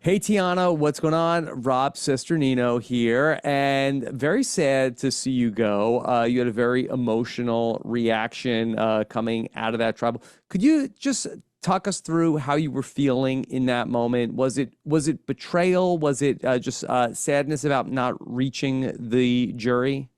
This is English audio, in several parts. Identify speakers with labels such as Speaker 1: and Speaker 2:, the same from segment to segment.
Speaker 1: Hey Tiyana, what's going on? Rob Cesternino here, and very sad to see you go. You had a very emotional reaction coming out of that trouble. Could you just talk us through how you were feeling in that moment? Was it betrayal? Was it just sadness about not reaching the jury?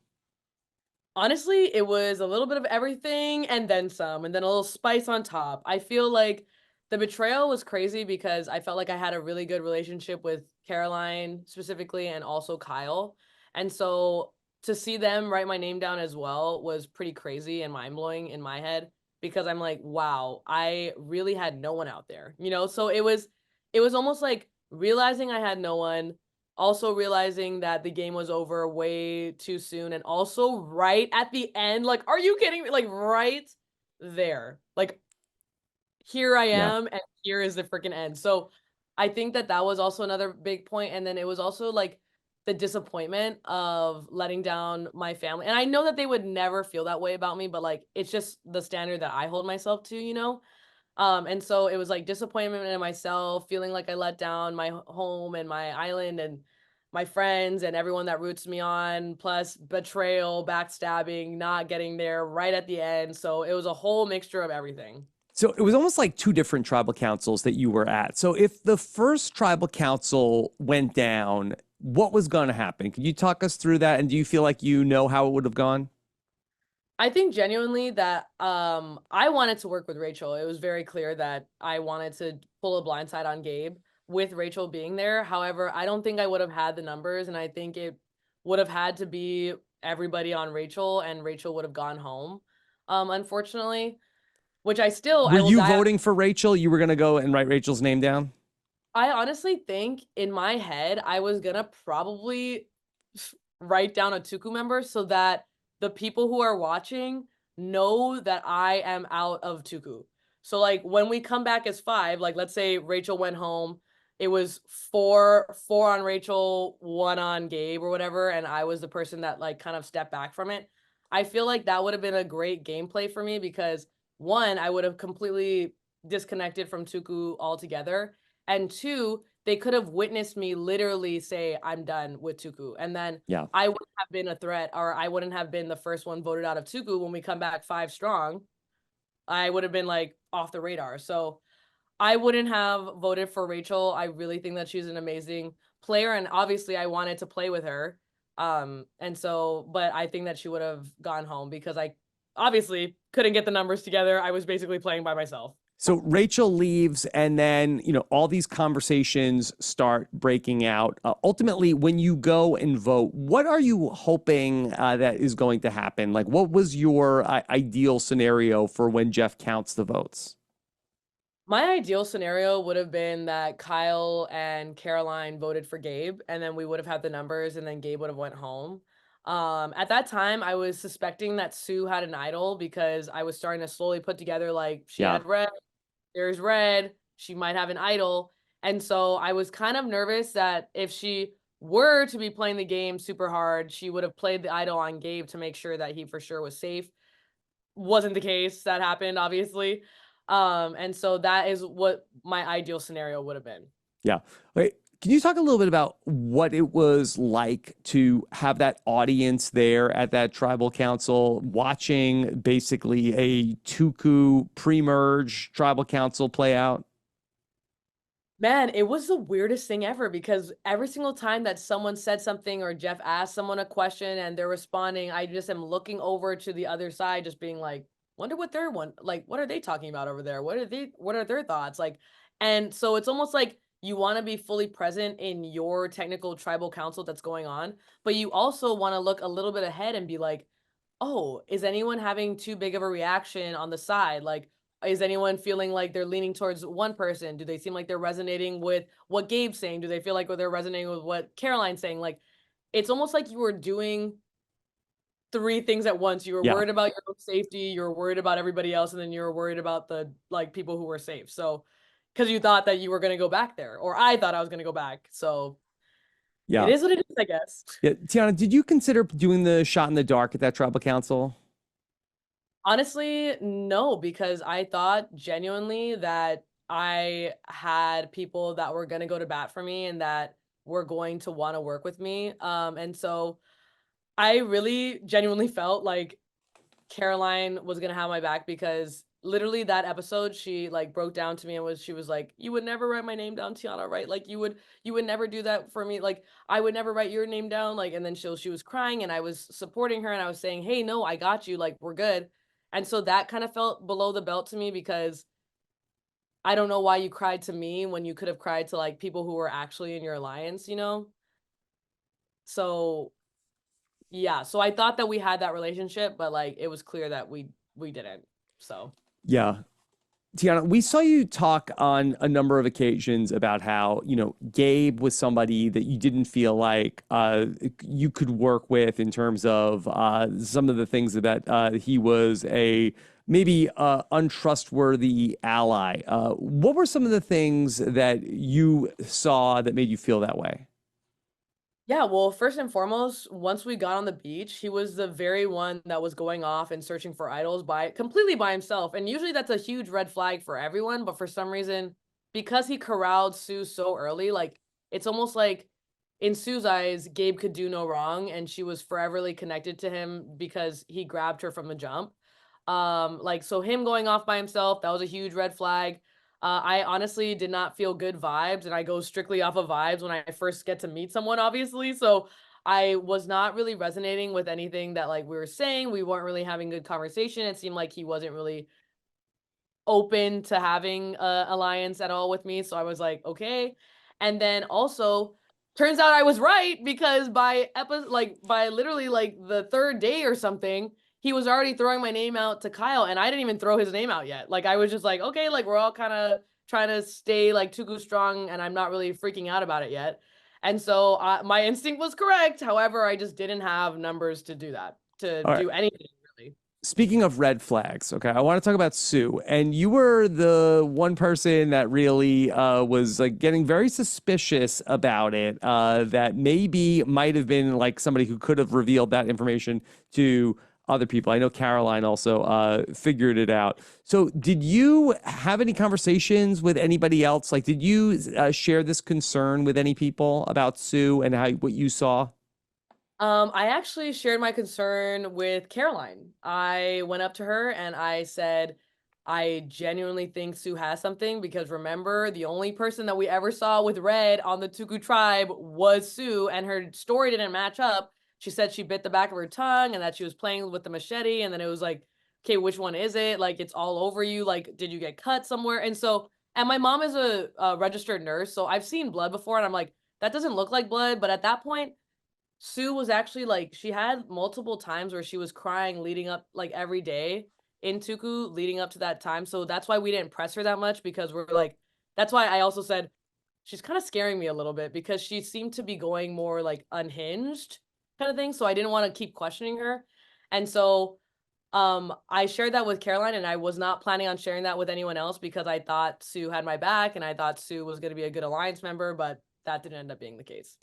Speaker 2: Honestly, it was a little bit of everything and then some, and then a little spice on top. I feel like the betrayal was crazy because I felt like I had a really good relationship with Caroline specifically and also Kyle. And so to see them write my name down as well was pretty crazy and mind blowing in my head because I'm like, wow, I really had no one out there, So it was almost like realizing I had no one, also realizing that the game was over way too soon, and also right at the end, like, are you kidding me? Like, right there. Like, here I
Speaker 1: Yeah.
Speaker 2: am, and here is the freaking end. So, I think that that was also another big point, and then it was also, like, the disappointment of letting down my family, and I know that they would never feel that way about me, but, like, it's just the standard that I hold myself to? And so it was, like, disappointment in myself, feeling like I let down my home and my island and my friends and everyone that roots me on, plus betrayal, backstabbing, not getting there right at the end. So it was a whole mixture of everything.
Speaker 1: So it was almost like two different tribal councils that you were at. So if the first tribal council went down, what was going to happen? Could you talk us through that? And do you feel like you know how it would have gone?
Speaker 2: I think genuinely that I wanted to work with Rachel. It was very clear that I wanted to pull a blindside on Gabe with Rachel being there. However, I don't think I would have had the numbers, and I think it would have had to be everybody on Rachel, and Rachel would have gone home. Unfortunately, which
Speaker 1: Were
Speaker 2: I will
Speaker 1: you
Speaker 2: die.
Speaker 1: voting for Rachel? You were going to go and write Rachel's name down?
Speaker 2: I honestly think in my head I was gonna probably write down a Tuku member so that the people who are watching know that I am out of Tuku. So like when we come back as five, like let's say Rachel went home, it was four on Rachel, one on Gabe or whatever, and I was the person that like kind of stepped back from it. I feel like that would have been a great gameplay for me because one, I would have completely disconnected from Tuku altogether, and two, they could have witnessed me literally say, "I'm done with Tuku," and then
Speaker 1: Yeah.
Speaker 2: I wouldn't have been a threat, or I wouldn't have been the first one voted out of Tuku when we come back 5 strong. I would have been, like, off the radar, so I wouldn't have voted for Rachel. I really think that she's an amazing player, and obviously I wanted to play with her, and so but I think that she would have gone home because I obviously couldn't get the numbers together. I was basically playing by myself.
Speaker 1: So Rachel leaves, and then, all these conversations start breaking out. Ultimately, when you go and vote, what are you hoping that is going to happen? Like, what was your ideal scenario for when Jeff counts the votes?
Speaker 2: My ideal scenario would have been that Kyle and Caroline voted for Gabe, and then we would have had the numbers, and then Gabe would have went home. At that time, I was suspecting that Sue had an idol because I was starting to slowly put together like she
Speaker 1: Yeah.
Speaker 2: had red, there's red, she might have an idol, and so I was kind of nervous that if she were to be playing the game super hard, she would have played the idol on Gabe to make sure that he for sure was safe. Wasn't the case. That happened, obviously. And so that is what my ideal scenario would have been.
Speaker 1: Yeah. Wait, can you talk a little bit about what it was like to have that audience there at that tribal council watching basically a Tuku pre-merge tribal council play out?
Speaker 2: Man, it was the weirdest thing ever because every single time that someone said something or Jeff asked someone a question and they're responding, I just am looking over to the other side, just being like, wonder what they're one like, what are they talking about over there? What are their thoughts? Like, and so it's almost like you want to be fully present in your technical tribal council that's going on, but you also want to look a little bit ahead and be like, oh, is anyone having too big of a reaction on the side? Like, is anyone feeling like they're leaning towards one person? Do they seem like they're resonating with what Gabe's saying? Do they feel like they're resonating with what Caroline's saying? Like, it's almost like you were doing three things at once. You were
Speaker 1: Yeah.
Speaker 2: worried about your own safety, you were worried about everybody else, and then you were worried about the like people who were safe. So, because you thought that you were going to go back there, or I thought I was going to go back. So it
Speaker 1: Yeah.
Speaker 2: is what it is, I guess.
Speaker 1: Yeah. Tiana, did you consider doing the shot in the dark at that tribal council?
Speaker 2: Honestly, no, because I thought genuinely that I had people that were going to go to bat for me and that were going to want to work with me. And so I really genuinely felt like Caroline was gonna have my back because literally that episode she like broke down to me and she was like, you would never write my name down, Tiyana, right? Like you would never do that for me. Like I would never write your name down. Like, and then she was crying and I was supporting her and I was saying, hey, no, I got you, like we're good. And so that kind of felt below the belt to me because I don't know why you cried to me when you could have cried to like people who were actually in your alliance, you know? So yeah, so I thought that we had that relationship, but like it was clear that we didn't. So
Speaker 1: Yeah. Tiana, we saw you talk on a number of occasions about how, Gabe was somebody that you didn't feel like you could work with in terms of some of the things that he was a maybe untrustworthy ally. What were some of the things that you saw that made you feel that way?
Speaker 2: yeah, well, first and foremost, once we got on the beach, he was the very one that was going off and searching for idols by completely by himself. And usually that's a huge red flag for everyone, but for some reason, because he corralled Sue so early, like it's almost like in Sue's eyes, Gabe could do no wrong and she was foreverly connected to him because he grabbed her from the jump. Like so him going off by himself, that was a huge red flag. I honestly did not feel good vibes, and I go strictly off of vibes when I first get to meet someone, obviously. So I was not really resonating with anything that like we were saying. We weren't really having good conversation. It seemed like he wasn't really open to having a alliance at all with me. So I was like, okay. And then also turns out I was right because by literally like the third day or something, he was already throwing my name out to Kyle and I didn't even throw his name out yet. Like I was just like, okay, like we're all kind of trying to stay like Tuku strong and I'm not really freaking out about it yet. And so my instinct was correct. However, I just didn't have numbers to do that, to
Speaker 1: All right.
Speaker 2: do anything really.
Speaker 1: Speaking of red flags, okay, I want to talk about Sue. And you were the one person that really was like getting very suspicious about it. That maybe might have been like somebody who could have revealed that information to other people. I know Caroline also figured it out. So, did you have any conversations with anybody else? Like, did you share this concern with any people about Sue and how what you saw?
Speaker 2: I actually shared my concern with Caroline. I went up to her and I said, I genuinely think Sue has something because remember, the only person that we ever saw with red on the Tuku tribe was Sue, and her story didn't match up. She said she bit the back of her tongue and that she was playing with the machete, and then it was like, okay, which one is it? Like, it's all over you. Like, did you get cut somewhere? And so, and my mom is a registered nurse, so I've seen blood before, and I'm like, that doesn't look like blood. But at that point, Sue was actually like she had multiple times where she was crying leading up like every day in Tuku leading up to that time. So that's why we didn't press her that much because we're like that's why I also said she's kind of scaring me a little bit because she seemed to be going more like unhinged kind of thing. So I didn't want to keep questioning her. And so I shared that with Caroline and I was not planning on sharing that with anyone else because I thought Sue had my back and I thought Sue was going to be a good alliance member, but that didn't end up being the case.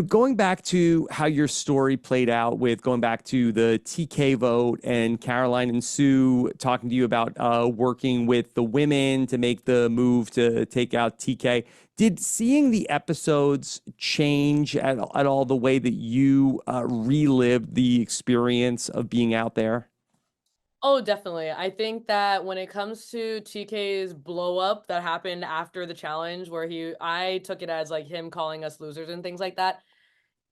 Speaker 1: Going back to how your story played out with going back to the TK vote and Caroline and Sue talking to you about working with the women to make the move to take out TK. Did seeing the episodes change at all the way that you relived the experience of being out there?
Speaker 2: Oh, definitely. I think that when it comes to TK's blow up that happened after the challenge where I took it as like him calling us losers and things like that.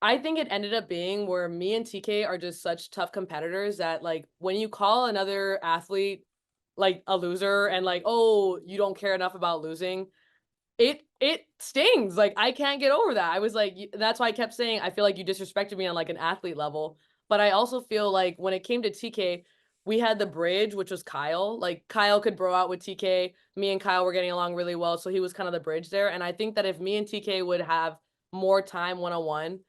Speaker 2: I think it ended up being where me and TK are just such tough competitors that like when you call another athlete like a loser and like, "Oh, you don't care enough about losing." It stings. Like I can't get over that. I was like that's why I kept saying I feel like you disrespected me on like an athlete level. But I also feel like when it came to TK, we had the bridge, which was Kyle. Like Kyle could bro out with TK. Me and Kyle were getting along really well, so he was kind of the bridge there. And I think that if me and TK would have more time one on one,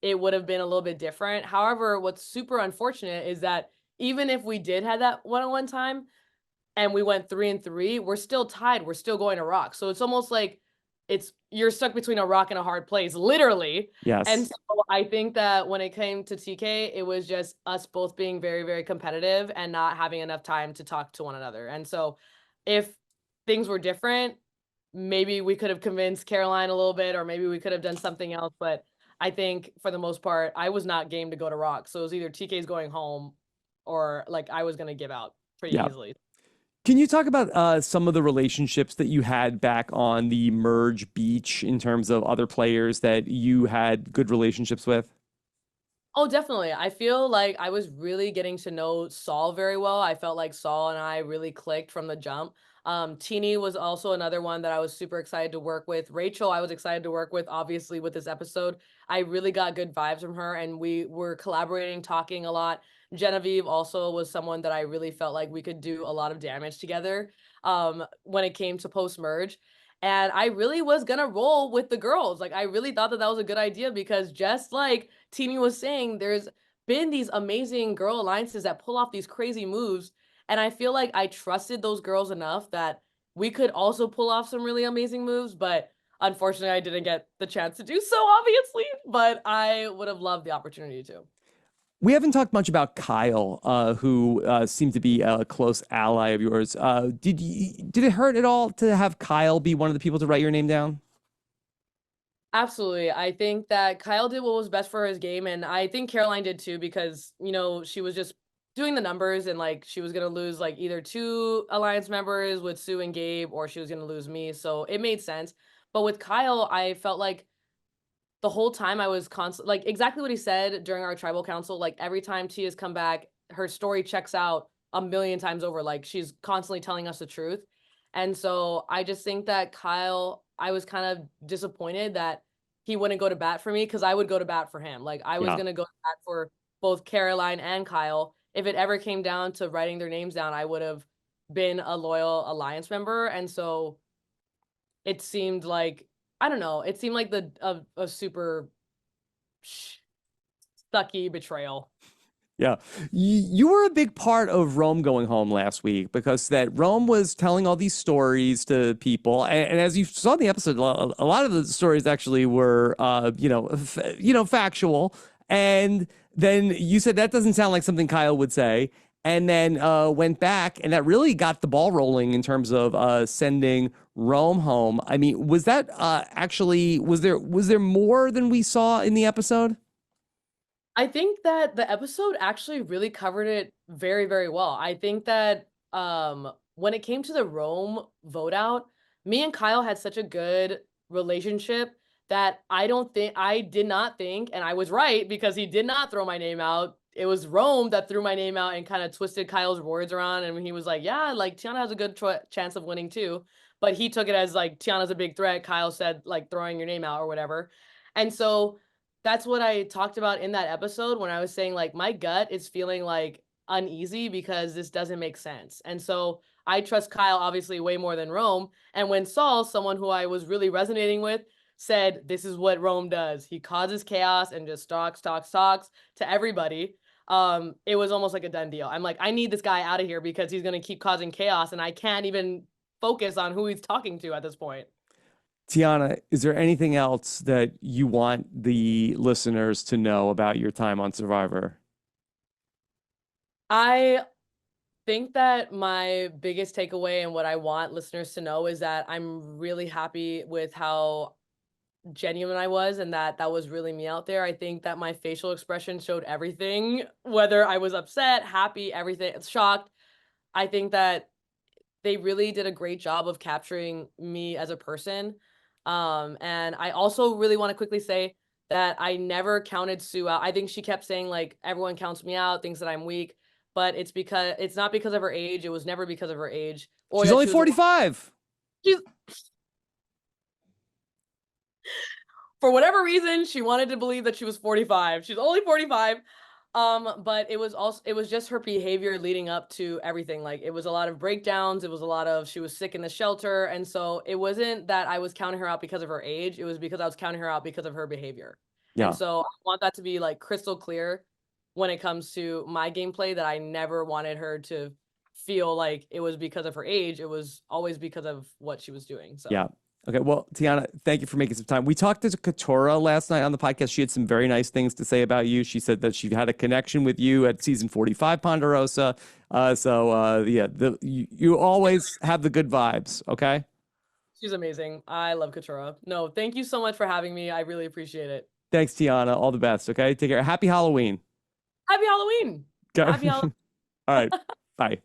Speaker 2: it would have been a little bit different. However, what's super unfortunate is that even if we did have that one on one time, and we went 3-3, we're still tied. We're still going to rock. So it's almost like you're stuck between a rock and a hard place, literally. And
Speaker 1: Yes.
Speaker 2: so I think that when it came to TK, it was just us both being very, very competitive and not having enough time to talk to one another. And so if things were different, maybe we could have convinced Caroline a little bit, or maybe we could have done something else. But I think for the most part, I was not game to go to Rock. So it was either TK's going home or like I was going to give out pretty
Speaker 1: Yeah.
Speaker 2: easily.
Speaker 1: Can you talk about some of the relationships that you had back on the Merge Beach in terms of other players that you had good relationships with?
Speaker 2: Oh, definitely. I feel like I was really getting to know Saul very well. I felt like Saul and I really clicked from the jump. Teeny was also another one that I was super excited to work with. Rachel, I was excited to work with, obviously, with this episode. I really got good vibes from her, and we were collaborating, talking a lot. Genevieve also was someone that I really felt like we could do a lot of damage together when it came to post merge. And I really was gonna roll with the girls. Like, I really thought that that was a good idea because just like Teeny was saying, there's been these amazing girl alliances that pull off these crazy moves. And I feel like I trusted those girls enough that we could also pull off some really amazing moves. But unfortunately, I didn't get the chance to do so, obviously. But I would have loved the opportunity to.
Speaker 1: We haven't talked much about Kyle, who seemed to be a close ally of yours. Did it hurt at all to have Kyle be one of the people to write your name down?
Speaker 2: Absolutely. I think that Kyle did what was best for his game, and I think Caroline did too because, she was just doing the numbers and like she was going to lose like either two alliance members with Sue and Gabe or she was going to lose me. So it made sense. But with Kyle, I felt like the whole time I was constant like exactly what he said during our tribal council, like every time Tia's come back, her story checks out a million times over. Like she's constantly telling us the truth. And so I just think that Kyle, I was kind of disappointed that he wouldn't go to bat for me because I would go to bat for him. Like I was
Speaker 1: Yeah.
Speaker 2: gonna go to bat for both Caroline and Kyle. If it ever came down to writing their names down, I would have been a loyal alliance member. And so it seemed like I don't know, it seemed like a super sucky betrayal.
Speaker 1: Yeah. You were a big part of Rome going home last week because that Rome was telling all these stories to people. And as you saw in the episode, a lot of the stories actually were, factual. And then you said that doesn't sound like something Kyle would say. And then went back, and that really got the ball rolling in terms of sending Rome home. I mean, was that actually was there more than we saw in the episode?
Speaker 2: I think that the episode actually really covered it very, very well. I think that when it came to the Rome vote out, me and Kyle had such a good relationship that I did not think, and I was right because he did not throw my name out. It was Rome that threw my name out and kind of twisted Kyle's words around. And he was like, yeah, like Tiana has a good chance of winning too. But he took it as like Tiana's a big threat. Kyle said like throwing your name out or whatever. And so that's what I talked about in that episode when I was saying like my gut is feeling like uneasy because this doesn't make sense. And so I trust Kyle obviously way more than Rome. And when Saul, someone who I was really resonating with, said this is what Rome does. He causes chaos and just talks to everybody. It was almost like a done deal. I'm like, I need this guy out of here because he's gonna keep causing chaos and I can't even focus on who he's talking to at this point.
Speaker 1: Tiyana, is there anything else that you want the listeners to know about your time on Survivor?
Speaker 2: I think that my biggest takeaway and what I want listeners to know is that I'm really happy with how genuine I was and that was really me out there. I think that my facial expression showed everything, whether I was upset, happy, everything, shocked. I think that they really did a great job of capturing me as a person. And I also really want to quickly say that I never counted Sue out. I think she kept saying like everyone counts me out, thinks that I'm weak, but it's not because of her age. It was never because of her age or
Speaker 1: She's
Speaker 2: that
Speaker 1: only
Speaker 2: she was
Speaker 1: 45.
Speaker 2: she's for whatever reason she wanted to believe that she was 45. She's only 45. But it was just her behavior leading up to everything. Like it was a lot of breakdowns. It was a lot of she was sick in the shelter. And so it wasn't that I was counting her out because of her age. It was because I was counting her out because of her behavior. And
Speaker 1: Yeah.
Speaker 2: so I want that to be like crystal clear when it comes to my gameplay that I never wanted her to feel like it was because of her age. It was always because of what she was doing. So
Speaker 1: Yeah. Okay. Well, Tiyana, thank you for making some time. We talked to Katora last night on the podcast. She had some very nice things to say about you. She said that she had a connection with you at season 45 Ponderosa. Yeah, you always have the good vibes. Okay.
Speaker 2: She's amazing. I love Katura. No, thank you so much for having me. I really appreciate it.
Speaker 1: Thanks, Tiyana. All the best. Okay, take care. Happy Halloween.
Speaker 2: Happy Halloween.
Speaker 1: Go.
Speaker 2: Happy Halloween.
Speaker 1: All right. Bye.